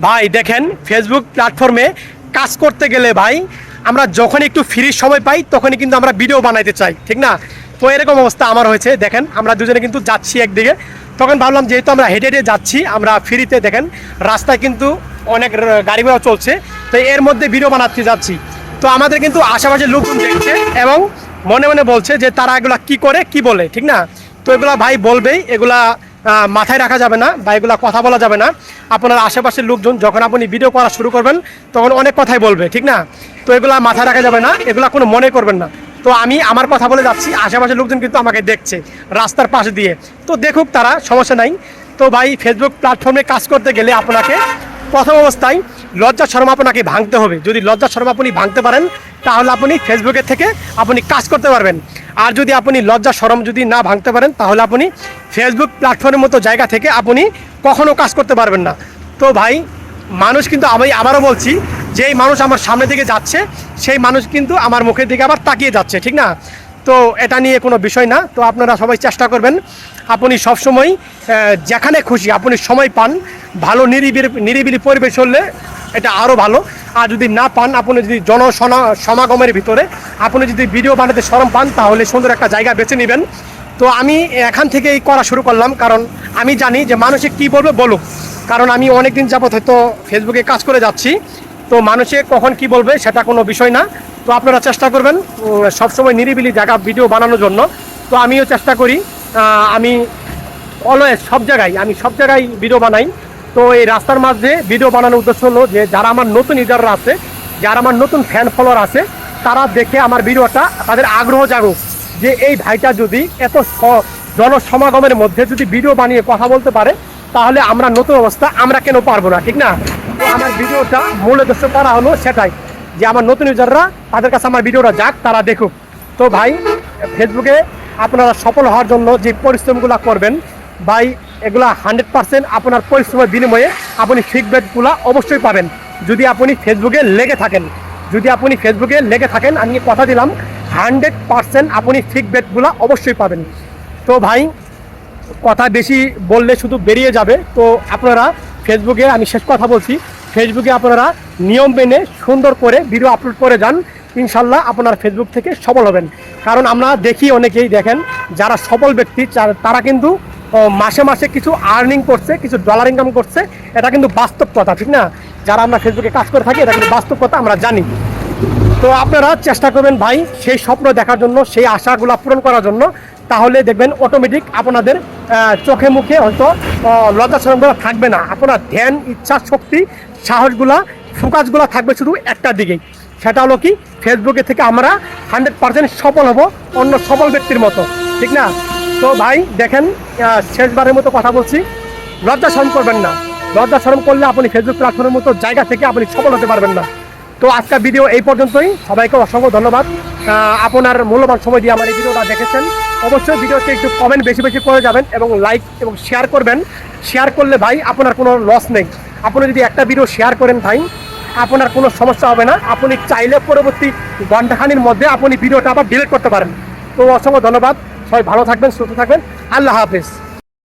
ভাই দেখেন ফেসবুক প্ল্যাটফর্মে কাজ করতে গেলে ভাই আমরা যখন একটু ফ্রি সময় পাই তখনই কিন্তু আমরা ভিডিও বানাইতে চাই, ঠিক না? তো এরকম অবস্থা আমার হয়েছে। দেখেন আমরা দুজনে কিন্তু যাচ্ছি একদিকে, তখন ভাবলাম যেহেতু আমরা হেঁটে হেঁটে যাচ্ছি, আমরা ফ্রিতে দেখেন রাস্তায় কিন্তু অনেক গাড়ি ঘোড়া চলছে, তো এর মধ্যে ভিডিও বানাতে যাচ্ছি। তো আমাদের কিন্তু আশেপাশে লোকজন দেখছে এবং মনে মনে বলছে যে তারা এগুলা কি করে কি বলে, ঠিক না? তো এগুলা ভাই বলবেই, এগুলা মাথায় রাখা যাবে না বা এগুলা কথা বলা যাবে না। আপনার আশেপাশের লোকজন যখন আপনি ভিডিও করা শুরু করবেন তখন অনেক কথাই বলবে, ঠিক না? তো এগুলা মাথায় রাখা যাবে না, এগুলা কোনো মনে করবেন না। তো আমি আমার কথা বলে যাচ্ছি, আশেপাশের লোকজন কিন্তু আমাকে দেখছে রাস্তার পাশে দিয়ে, তো দেখুক তারা, সমস্যা নাই। তো ভাই ফেসবুক প্ল্যাটফর্মে কাজ করতে গেলে আপনাকে প্রথম অবস্থায় লজ্জা শরম আপনাকে ভাঙতে হবে। যদি লজ্জা শরম আপনি ভাঙতে পারেন তাহলে আপনি ফেসবুকের থেকে আপনি কাজ করতে পারবেন। আর যদি আপনি লজ্জা শরম যদি না ভাঙতে পারেন তাহলে আপনি ফেসবুক প্ল্যাটফর্মের মতো জায়গা থেকে আপনি কখনো কাজ করতে পারবেন না। তো ভাই মানুষ কিন্তু, আমি আবারও বলছি, যেই মানুষ আমার সামনে দিকে যাচ্ছে সেই মানুষ কিন্তু আমার মুখের দিকে আবার তাকিয়ে যাচ্ছে, ঠিক না? তো এটা নিয়ে কোনো বিষয় না। তো আপনারা সবাই চেষ্টা করবেন আপনি সবসময় যেখানে খুশি আপনি সময় পান, ভালো নিরিবিলি পরিবেশ হলে এটা আরও ভালো। আর যদি না পান, আপনি যদি সমাগমের ভিতরে আপনি যদি ভিডিও বানাতে শরম পান তাহলে সুন্দর একটা জায়গা বেছে নেবেন। তো আমি এখান থেকেই করা শুরু করলাম, কারণ আমি জানি যে মানুষে কি বলবে বলুক, কারণ আমি অনেক দিন যাবত হয়তো ফেসবুকে কাজ করে যাচ্ছি। তো মানুষে কখন কি বলবে সেটা কোনো বিষয় না। তো আপনারা চেষ্টা করবেন সবসময় নিরিবিলি জায়গা ভিডিও বানানোর জন্য। তো আমিও চেষ্টা করি, আমি অলওয়েজ সব জায়গায় ভিডিও বানাই। তো এই রাস্তার মাঝে ভিডিও বানানোর উদ্দেশ্য হলো যে যারা আমার নতুন ইউজাররা আছে, যারা আমার নতুন ফ্যান ফলোয়ার আছে, তারা দেখে আমার ভিডিওটা তাদের আগ্রহ জাগুক যে এই ভাইটা যদি এত জনসমাগমের মধ্যে যদি ভিডিও বানিয়ে কথা বলতে পারে তাহলে আমরা নতুন অবস্থা আমরা কেন পারবো না, ঠিক না? তো আমার ভিডিওটা মূল উদ্দেশ্য করা হলো সেটাই, যে আমার নতুন ইউজাররা তাদের কাছে আমার ভিডিওটা যাক, তারা দেখুক। তো ভাই ফেসবুকে আপনারা সফল হওয়ার জন্য যে পরিশ্রমগুলো করবেন ভাই, এগুলা 100% আপনার পরিশ্রমের বিনিময়ে আপনি ফিডব্যাকগুলো অবশ্যই পাবেন যদি আপনি ফেসবুকে লেগে থাকেন। আমি কথা দিলাম 100% আপনি ফিডব্যাকগুলো অবশ্যই পাবেন। তো ভাই কথা বেশি বললে শুধু বেরিয়ে যাবে। তো আপনারা ফেসবুকে, আমি শেষ কথা বলছি, ফেসবুকে আপনারা নিয়ম মেনে সুন্দর করে ভিডিও আপলোড করে যান, ইনশাল্লাহ আপনারা ফেসবুক থেকে সফল হবেন। কারণ আমরা দেখি অনেকেই দেখেন যারা সফল ব্যক্তি তারা কিন্তু মাসে মাসে কিছু আর্নিং করছে, কিছু ডলার ইনকাম করছে, এটা কিন্তু বাস্তব কথা, ঠিক না? যারা আমরা ফেসবুকে কাজ করে থাকি এটা কিন্তু বাস্তব কথা, আমরা জানি। তো আপনারা চেষ্টা করবেন ভাই সেই স্বপ্ন দেখার জন্য, সেই আশাগুলো পূরণ করার জন্য, তাহলে দেখবেন অটোমেটিক আপনাদের চোখে মুখে হয়তো লজ্জা শরমগুলো থাকবে না। আপনার ধ্যান, ইচ্ছা শক্তি, সাহসগুলা, ফোকাসগুলো থাকবে শুধু একটা দিকেই, সেটা হলো কি ফেসবুকে থেকে আমরা 100% সফল হব অন্য সফল ব্যক্তির মতো, ঠিক না? তো ভাই দেখেন শেষবারের মতো কথা বলছি, লজ্জা শরম করবেন না। লজ্জা শরম করলে আপনি ফেসবুক প্ল্যাটফর্মের মতো জায়গা থেকে আপনি সফল হতে পারবেন না। তো আজকের ভিডিও এই পর্যন্তই, সবাইকে অসংখ্য ধন্যবাদ আপনার মূল্যবান সময় দিয়ে আমার এই ভিডিওটা দেখেছেন। অবশ্যই ভিডিওতে একটু কমেন্ট বেশি বেশি করে যাবেন এবং লাইক এবং শেয়ার করবেন। শেয়ার করলে ভাই আপনার কোনো লস নেই। আপনি যদি একটা ভিডিও শেয়ার করেন ভাই, আপনার কোনো সমস্যা হবে না। আপনি চাইলে পরবর্তী ঘণ্টাখানির মধ্যে আপনি ভিডিওটা আবার ডিলিট করতে পারেন। তো অসংখ্য ধন্যবাদ, সবাই ভালো থাকবেন, সুস্থ থাকবেন, আল্লাহ হাফেজ।